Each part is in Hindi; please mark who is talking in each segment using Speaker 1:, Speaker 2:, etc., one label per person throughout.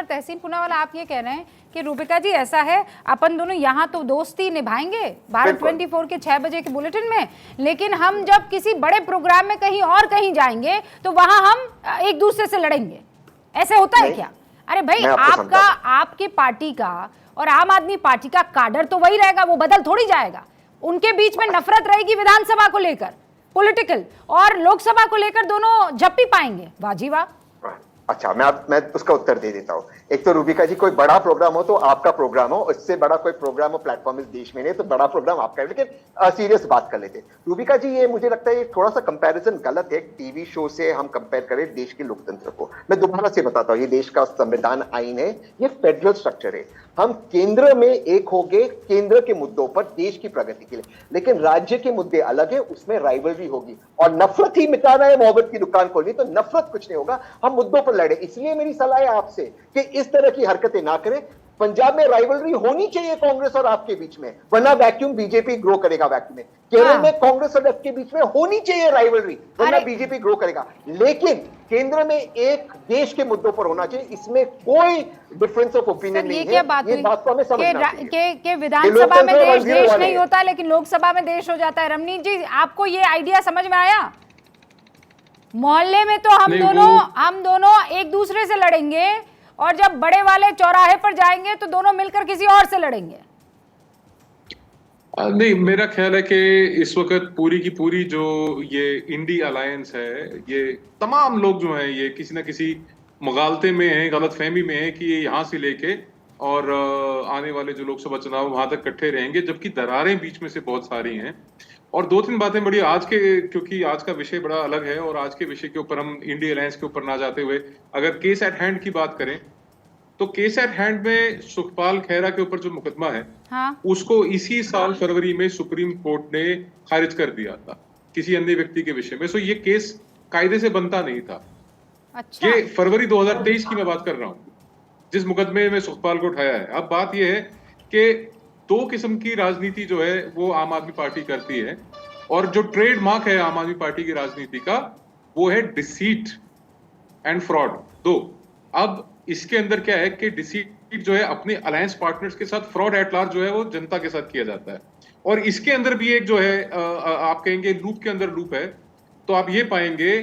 Speaker 1: पर तहसीन पूनावाला आप ये कह रहे हैं कि रूबिका जी ऐसा है, अपन दोनों यहाँ तो दोस्ती निभाएंगे भारत 24 के 6 बजे के बुलेटिन में, लेकिन हम जब किसी बड़े प्रोग्राम में कहीं और कहीं जाएंगे तो वहां हम एक दूसरे से लड़ेंगे, ऐसे होता है क्या? अरे भाई, आपका, आपकी पार्टी का और आम आदमी पार्टी का काडर तो वही रहेगा, वो बदल थोड़ी जाएगा। उनके बीच में नफरत रहेगी विधानसभा को लेकर, पॉलिटिकल, और लोकसभा को लेकर दोनों झप्पी पाएंगे। वाह जी वाह।
Speaker 2: अच्छा, मैं उसका उत्तर दे देता हूँ। एक तो रूबिका जी, कोई बड़ा प्रोग्राम हो तो आपका प्रोग्राम हो, इससे बड़ा कोई प्रोग्राम हो प्लेटफॉर्म इस देश में नहीं, तो बड़ा प्रोग्राम आपका है। लेकिन सीरियस बात कर लेते रूबिका जी, ये मुझे लगता है ये थोड़ा सा कंपैरिजन गलत है। टीवी शो से हम कंपेयर करें देश के लोकतंत्र को। मैं दोबारा से बताता हूँ, ये देश का संविधान आईन है, ये फेडरल स्ट्रक्चर है। हम केंद्र में एक हो गए केंद्र के मुद्दों पर देश की प्रगति के लिए, लेकिन राज्य के मुद्दे अलग है, उसमें राइवलरी होगी। और नफरत ही मिटाना है मोहब्बत की दुकान खोलनी, तो नफरत कुछ नहीं होगा, हम मुद्दों पर लड़े। इसलिए मेरी सलाह है आपसे कि इस तरह की हरकतें ना करें। पंजाब में राइवलरी होनी चाहिए कांग्रेस और आपके बीच में, वरना वैक्यूम बीजेपी ग्रो करेगा। वैक्यूम में केरल में कांग्रेस और आपके बीच में होनी चाहिए राइवलरी, वरना बीजेपी ग्रो करेगा। लेकिन केंद्र में एक देश के मुद्दों पर होना चाहिए, इसमें कोई डिफरेंस ऑफ ओपिनियन नहीं है। ये बात को हमें समझना चाहिए
Speaker 1: कि विधानसभा में देश नहीं होता लेकिन लोकसभा में देश हो जाता है। रमनीत जी, आपको ये आइडिया समझ में आया? मोहल्ले में तो हम दोनों एक दूसरे से लड़ेंगे, और जब बड़े वाले चौराहे पर जाएंगे तो दोनों मिलकर किसी और से लड़ेंगे।
Speaker 3: नहीं, मेरा ख्याल है कि इस वक्त पूरी की पूरी जो ये इंडी अलायंस है, ये तमाम लोग जो हैं ये किसी ना किसी मुगालते में हैं, गलतफहमी में है कि ये यहाँ से लेके और आने वाले जो लोकसभा चुनाव वहां तक इकट्ठे रहेंगे, जबकि दरारें बीच में से बहुत सारी हैं। और दो तीन बातें बड़ी आज के, क्योंकि आज का विषय बड़ा अलग है और आज के विषय के ऊपर हम इंडी अलायंस के ऊपर ना जाते हुए अगर केस एट हैंड की बात करें, तो केस एट हैंड में सुखपाल खैरा के ऊपर जो मुकदमा है, हाँ, उसको इसी साल फरवरी में सुप्रीम कोर्ट ने खारिज कर दिया था किसी अन्य व्यक्ति के विषय में। सो ये केस कायदे से बनता नहीं था। अच्छा। ये फरवरी 2023 की मैं बात कर रहा हूँ, जिस मुकदमे में सुखपाल को उठाया है। अब बात यह है कि दो किस्म की राजनीति जो है वो आम आदमी पार्टी करती है, और जो ट्रेडमार्क है आम आदमी पार्टी की राजनीति का वो है डिसीट एंड फ्रॉड। दो, अब इसके अंदर क्या है कि डिसीट जो है अपने अलायंस पार्टनर्स के साथ, फ्रॉड एट लार्ज जो है वो जनता के साथ किया जाता है। और इसके अंदर भी एक जो है आप कहेंगे लूप के अंदर लूप है, तो आप ये पाएंगे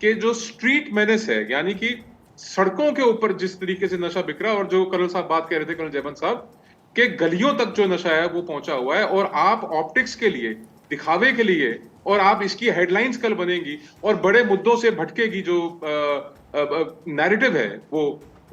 Speaker 3: कि जो स्ट्रीट मेनेस है, यानी कि सड़कों के ऊपर जिस तरीके से नशा बिक रहा है, और जो कर्नल साहब बात कह रहे थे, कर्नल जयवंत साहब, के गलियों तक जो नशा है वो पहुंचा हुआ है। और आप ऑप्टिक्स के लिए, दिखावे के लिए, और आप इसकी हेडलाइंस कल बनेगी और बड़े मुद्दों से भटकेगी जो नैरेटिव है वो,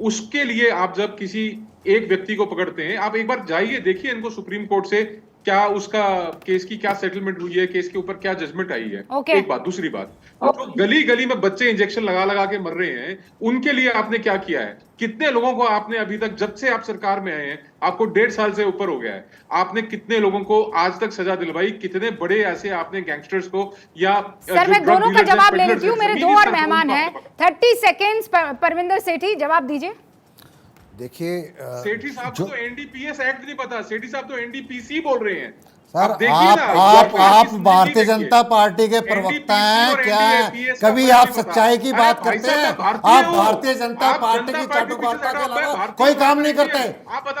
Speaker 3: उसके लिए आप जब किसी एक व्यक्ति को पकड़ते हैं, आप एक बार जाइए देखिए इनको सुप्रीम कोर्ट से क्या उसका केस की क्या सेटलमेंट हुई है, केस के ऊपर क्या जजमेंट आई है। एक बात। दूसरी बात, जो गली गली में बच्चे इंजेक्शन लगा लगा के मर रहे हैं, उनके लिए आपने क्या किया है? कितने लोगों को आपने अभी तक, जब से आप सरकार में आए हैं, आपको 1.5 साल से ऊपर हो गया है, आपने कितने लोगों को आज तक सजा दिलवाई? कितने बड़े ऐसे आपने गैंगस्टर्स को, या
Speaker 1: सर मैं दोनों का जवाब ले लेती हूँ, मेरे दो और मेहमान हैं। 30 सेकेंड्स, परविंदर सेठी जवाब दीजिए।
Speaker 4: देखिए,
Speaker 3: सेठी साहब को तो एनडीपीएस एक्ट नहीं पता, सेठी साहब तो एनडीपीसी बोल रहे हैं।
Speaker 4: सर आप भारतीय जनता पार्टी के प्रवक्ता हैं क्या? कभी आप सच्चाई की बात करते हैं? आप भारतीय जनता पार्टी की चाटुकारिता के अलावा कोई काम नहीं करते।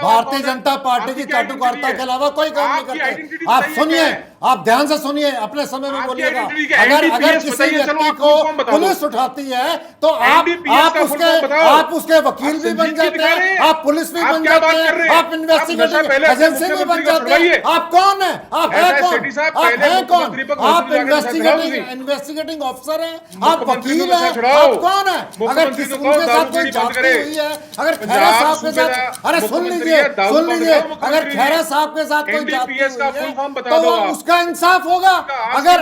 Speaker 4: भारतीय जनता पार्टी की चाटुकारिता के अलावा कोई काम नहीं करते। आप सुनिए, आप ध्यान से सुनिए, अपने समय में बोलिएगा। अगर किसी व्यक्ति को पुलिस उठाती है तो आप उसके वकील भी बन जाते हैं, आप पुलिस भी बन जाते हैं, आप इन्वेस्टिगेटिव एजेंसी भी बन जाते हैं। आप कौन है? आप हैं कौन? आप हैं कौन? आप इन्वेस्टिगेटिंग ऑफिसर हैं, आप वकील हैं, आप कौन है? अगर किसी उनके साथ कोई जाति हुई है, अगर खैरा साहब के साथ, अरे सुन लीजिए, अगर खैरा साहब के साथ कोई जाति हुई है तो उसका इंसाफ होगा। अगर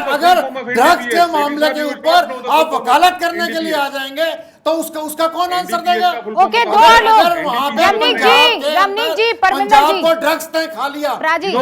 Speaker 4: ड्रग्स के मामले के ऊपर आप वकालत करने के लिए आ जाएंगे तो उसका कौन आंसर देगा?
Speaker 1: ओके, दो लोग, रमनीत जी, परविंदर जी,
Speaker 4: पंजाब को ड्रग्स ने खा लिया,
Speaker 1: राजीव,